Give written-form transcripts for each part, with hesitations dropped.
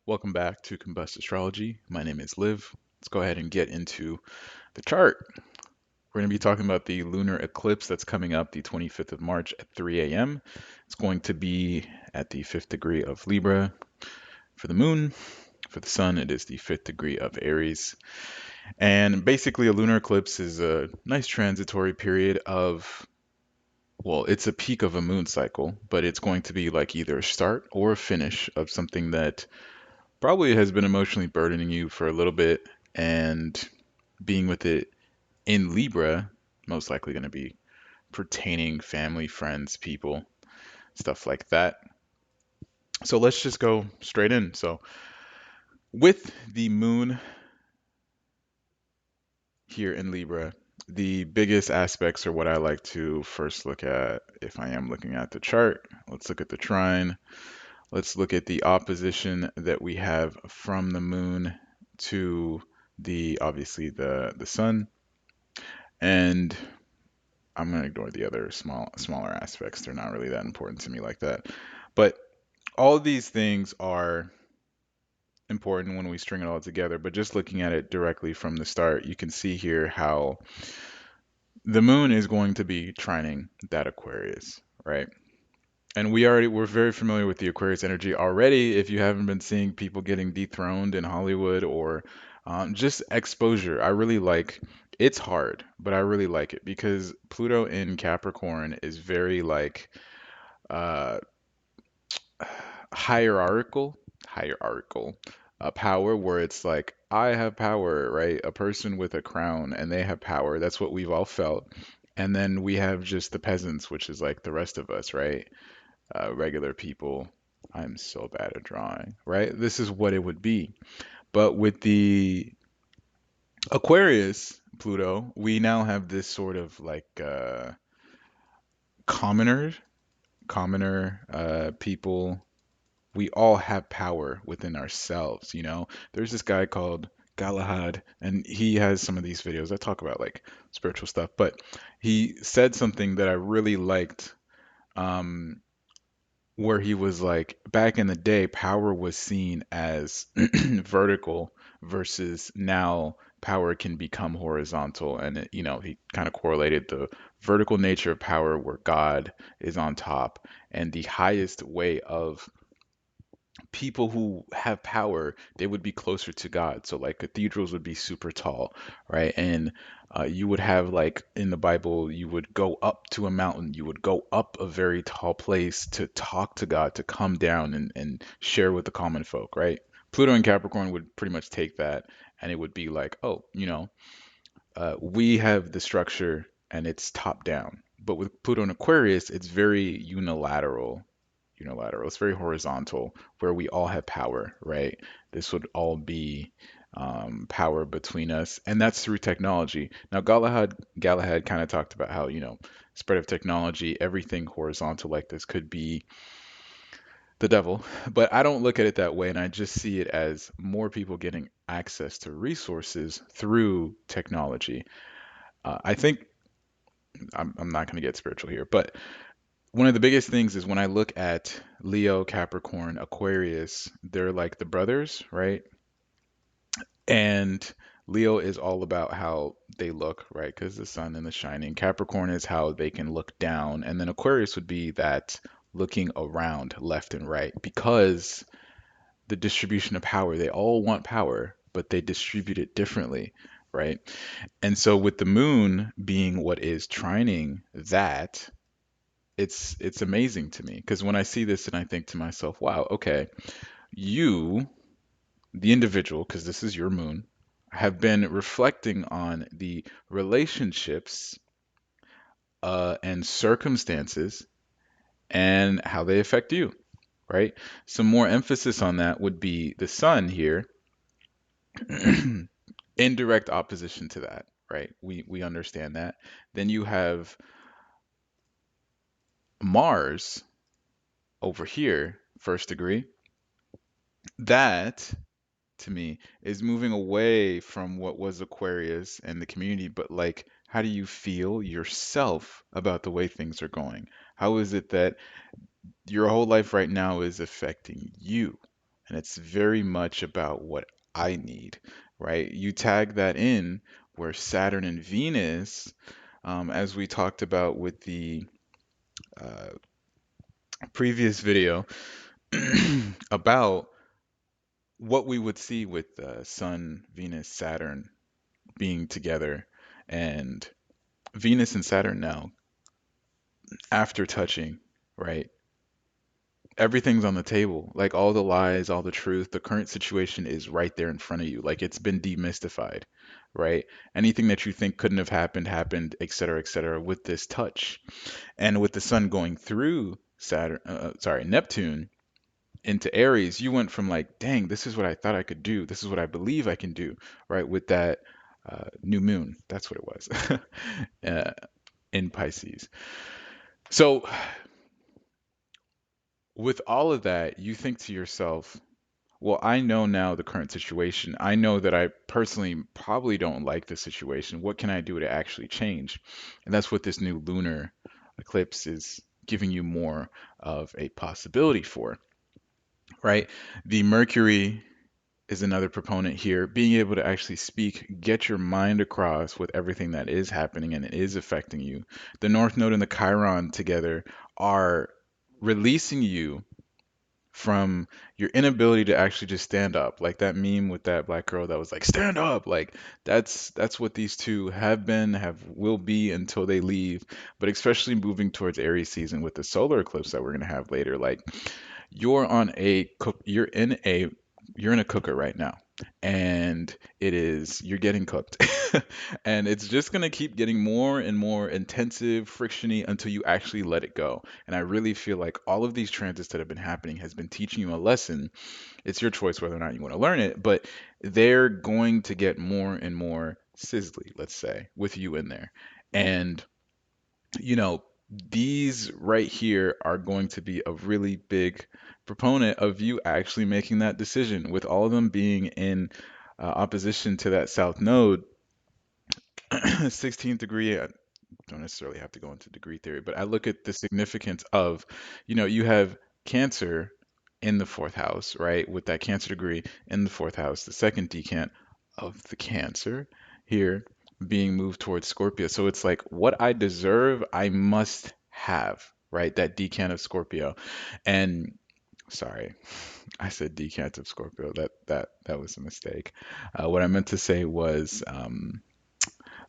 Welcome back to Combust Astrology. My name is Liv. Let's go ahead and get into the chart. We're going to be talking about the lunar eclipse that's coming up the 25th of March at 3 a.m. It's going to be at the 5th degree of Libra for the moon. For the sun, it is the 5th degree of Aries. And basically, a lunar eclipse is a nice transitory period of, well, it's a peak of a moon cycle, but it's going to be like either a start or a finish of something that probably has been emotionally burdening you for a little bit, and being with it in Libra, most likely going to be pertaining family, friends, people, stuff like that. So let's just go straight in. So with the moon here in Libra, the biggest aspects are what I like to first look at if I am looking at the chart. Let's look at the trine. Let's look at the opposition that we have from the moon to the obviously the sun. And I'm gonna ignore the other smaller aspects. They're not really that important to me like that. But all of these things are important when we string it all together. But just looking at it directly from the start, you can see here how the moon is going to be trining that Aquarius, right? And we're very familiar with the Aquarius energy already. If you haven't been seeing people getting dethroned in Hollywood or just exposure, I really like. It's hard, but I really like it because Pluto in Capricorn is very like uh, hierarchical, hierarchical power, where it's like I have power, right? A person with a crown, and they have power. That's what we've all felt. And then we have just the peasants, which is like the rest of us, right? Regular people. I'm so bad at drawing, right? This is what it would be. But with the Aquarius Pluto, we now have this sort of like commoner, commoner people. We all have power within ourselves, you know? There's this guy called Galahad, and he has some of these videos that talk about like spiritual stuff, but he said something that I really liked. Um, where he was like, back in the day, power was seen as vertical versus now power can become horizontal. And, he kind of correlated the vertical nature of power where God is on top, and the highest way of people who have power, they would be closer to God. So like cathedrals would be super tall, right? And you would have like in the Bible, you would go up to a mountain, you would go up a very tall place to talk to God, to come down and share with the common folk, right? Pluto and Capricorn would pretty much take that, and it would be like, oh, we have the structure and it's top down. But with Pluto and Aquarius, it's very unilateral. It's very horizontal, where we all have power, right? This would all be power between us, and that's through technology. Now, Galahad kind of talked about how, spread of technology, everything horizontal like this could be the devil, but I don't look at it that way, and I just see it as more people getting access to resources through technology. I think I'm not going to get spiritual here, but one of the biggest things is when I look at Leo, Capricorn, Aquarius, they're like the brothers, right? And Leo is all about how they look, right? Because the sun and the shining. Capricorn is how they can look down. And then Aquarius would be that looking around left and right because the distribution of power, they all want power, but they distribute it differently, right? And so with the moon being what is trining that, it's amazing to me because when I see this and I think to myself, wow, okay, you, the individual, because this is your moon, have been reflecting on the relationships and circumstances and how they affect you, right? Some more emphasis on that would be the sun here, in direct opposition to that, right? We understand that. Then you have Mars over here, first degree. That to me is moving away from what was Aquarius and the community, but like, how do you feel yourself about the way things are going? How is it that your whole life right now is affecting you? and it's very much about what I need, right? You tag that in where Saturn and Venus, as we talked about with the uh, previous video about what we would see with Sun, Venus, Saturn being together, and Venus and Saturn now, after touching, right? Everything's on the table. Like all the lies, all the truth, the current situation is right there in front of you. Like it's been demystified, right? Anything that you think couldn't have happened, happened, et cetera, with this touch. And with the sun going through Neptune into Aries, you went from like, dang, this is what I thought I could do. This is what I believe I can do, right? With that new moon. That's what it was uh, in Pisces. So, with all of that, you think to yourself, well, I know now the current situation. I know that I personally probably don't like the situation. What can I do to actually change? And that's what this new lunar eclipse is giving you more of a possibility for, right? The Mercury is another proponent here. Being able to actually speak, get your mind across with everything that is happening and is affecting you. The North Node and the Chiron together are releasing you from your inability to actually just stand up. Like that meme with that black girl that was like, stand up. Like that's what these two have been, have will be until they leave. But especially moving towards Aries season with the solar eclipse that we're gonna have later, like you're on a cook you're in a cooker right now, and you're getting cooked. And it's just going to keep getting more and more intensive, frictiony until you actually let it go. And I really feel like all of these transits that have been happening has been teaching you a lesson. It's your choice whether or not you want to learn it, but they're going to get more and more sizzly, let's say, with you in there. And you know, these right here are going to be a really big proponent of you actually making that decision, with all of them being in opposition to that south node. 16th degree, I don't necessarily have to go into degree theory, but I look at the significance of, you have Cancer in the fourth house, right? With that Cancer degree in the fourth house, the second decant of the Cancer here being moved towards Scorpio. So it's like what I deserve, I must have, right? That decant of Scorpio. And sorry, I said decant of Scorpio. That was a mistake. What I meant to say was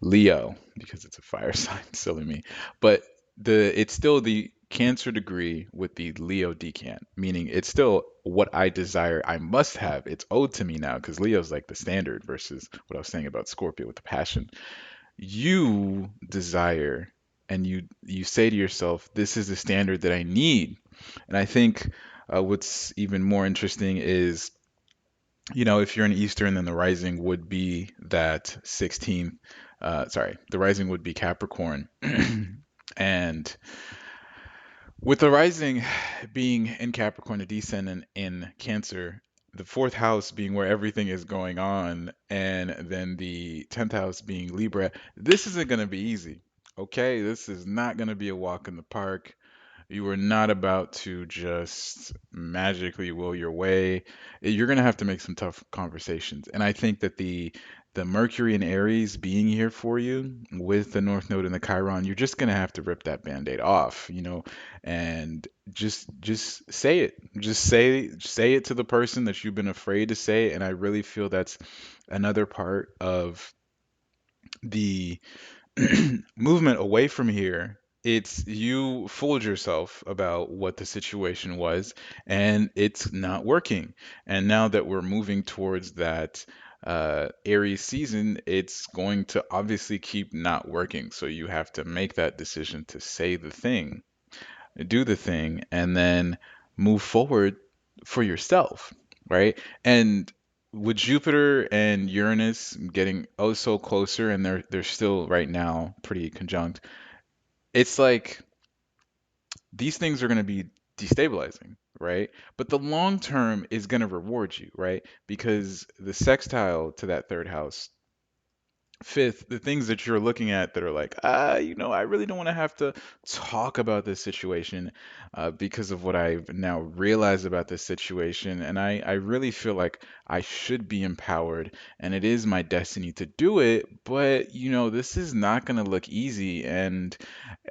Leo, because it's a fire sign, silly me. But it's still the Cancer degree with the Leo decant, meaning it's still what I desire. I must have. It's owed to me now because Leo's like the standard versus what I was saying about Scorpio with the passion. You desire and you say to yourself, this is the standard that I need. And I think what's even more interesting is, if you're an Eastern, then the rising would be that 16th. Sorry, the rising would be Capricorn. And with the rising being in Capricorn, the descendant in Cancer, the fourth house being where everything is going on, and then the 10th house being Libra, this isn't going to be easy. Okay, this is not going to be a walk in the park. You are not about to just magically will your way. You're going to have to make some tough conversations. And I think that the Mercury and Aries being here for you with the North Node and the Chiron, you're just going to have to rip that band-aid off, and just say it. Just say it to the person that you've been afraid to say. And I really feel that's another part of the movement away from here. It's you fooled yourself about what the situation was, and it's not working. And now that we're moving towards that Aries season, it's going to obviously keep not working. So you have to make that decision to say the thing, do the thing, and then move forward for yourself, right? And with Jupiter and Uranus getting oh so closer, and they're still right now pretty conjunct, it's like these things are going to be destabilizing, right? But the long term is going to reward you, right? Because the sextile to that third house Fifth, the things that you're looking at that are like, I really don't want to have to talk about this situation because of what I've now realized about this situation. And I really feel like I should be empowered and it is my destiny to do it. But, this is not going to look easy. And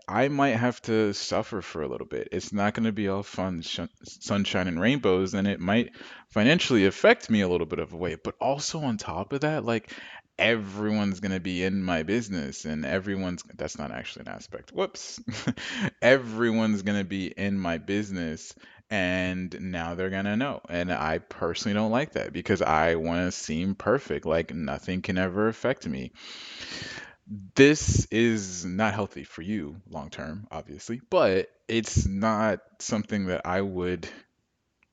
I might have to suffer for a little bit. It's not going to be all fun, sunshine and rainbows, and it might financially affect me a little bit of a way. But also on top of that, like everyone's going to be in my business, and that's not actually an aspect. Whoops. Everyone's going to be in my business, and now they're going to know. And I personally don't like that because I want to seem perfect, like nothing can ever affect me. This is not healthy for you long term, obviously, but it's not something that I would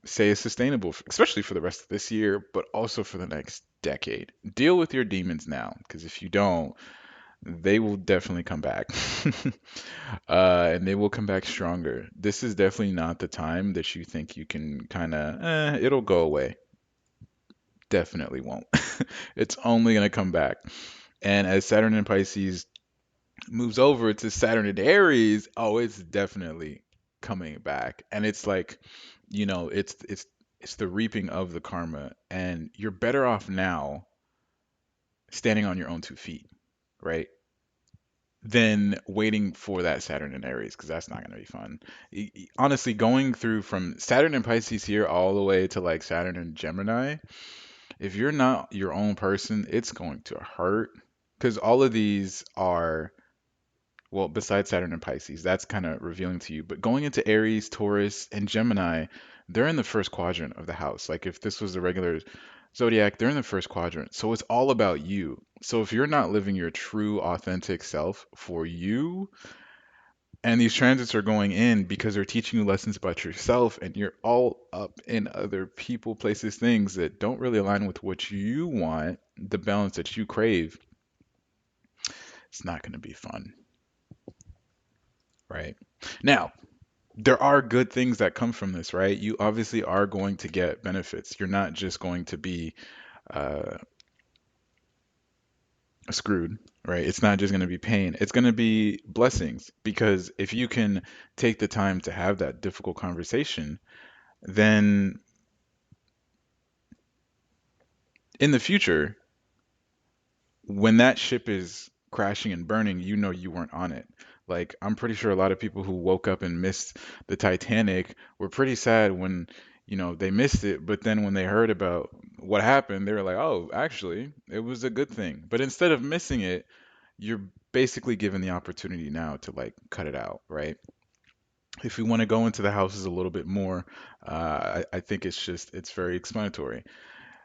say is sustainable, especially for the rest of this year, but also for the next decade. Deal with your demons now, because if you don't, they will definitely come back. And they will come back stronger. This is definitely not the time that you think you can kind of, it'll go away. Definitely won't. It's only going to come back. And as Saturn in Pisces moves over to Saturn in Aries, oh, it's definitely coming back. And it's like, it's the reaping of the karma, and you're better off now standing on your own 2 feet, right? Than waiting for that Saturn in Aries, because that's not going to be fun. Honestly, going through from Saturn in Pisces here all the way to like Saturn in Gemini, if you're not your own person, it's going to hurt. Because all of these are, well, besides Saturn and Pisces, that's kind of revealing to you. But going into Aries, Taurus, and Gemini, they're in the first quadrant of the house. Like if this was the regular zodiac, they're in the first quadrant. So it's all about you. So if you're not living your true, authentic self for you, and these transits are going in because they're teaching you lessons about yourself, and you're all up in other people, places, things that don't really align with what you want, the balance that you crave, it's not going to be fun, right? Now, there are good things that come from this, right? You obviously are going to get benefits. You're not just going to be uh, screwed, right? It's not just going to be pain. It's going to be blessings because if you can take the time to have that difficult conversation, then in the future, when that ship is crashing and burning, you know you weren't on it. Like, I'm pretty sure a lot of people who woke up and missed the Titanic were pretty sad when, they missed it. But then when they heard about what happened, they were like, oh, actually, it was a good thing. But instead of missing it, you're basically given the opportunity now to like cut it out, right? If we want to go into the houses a little bit more, I think it's very explanatory.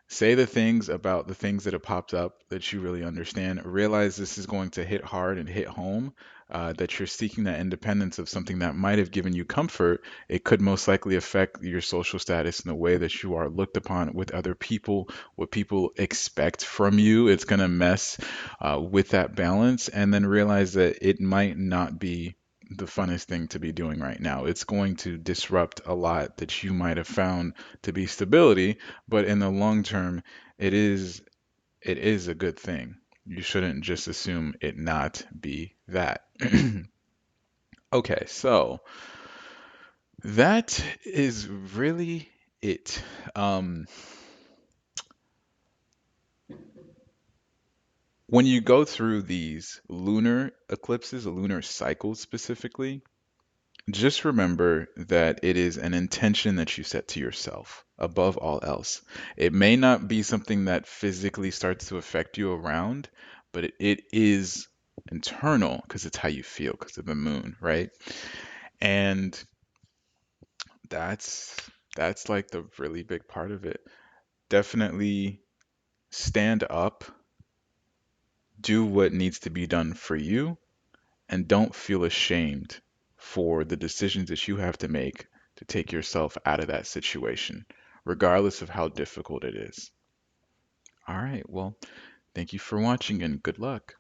Say the things about the things that have popped up that you really understand. Realize this is going to hit hard and hit home, that you're seeking that independence of something that might have given you comfort. It could most likely affect your social status in the way that you are looked upon with other people, what people expect from you. It's going to mess with that balance. And then realize that it might not be the funnest thing to be doing right now. It's going to disrupt a lot that you might have found to be stability, but in the long term, it is a good thing. You shouldn't just assume it not be that. Okay, so that is really it. Um, when you go through these lunar eclipses, a lunar cycle specifically, just remember that it is an intention that you set to yourself above all else. It may not be something that physically starts to affect you around, but it is internal because it's how you feel because of the moon, right? And that's that's like the really big part of it. Definitely stand up, do what needs to be done for you, and don't feel ashamed for the decisions that you have to make to take yourself out of that situation, regardless of how difficult it is. All right, well, thank you for watching and good luck.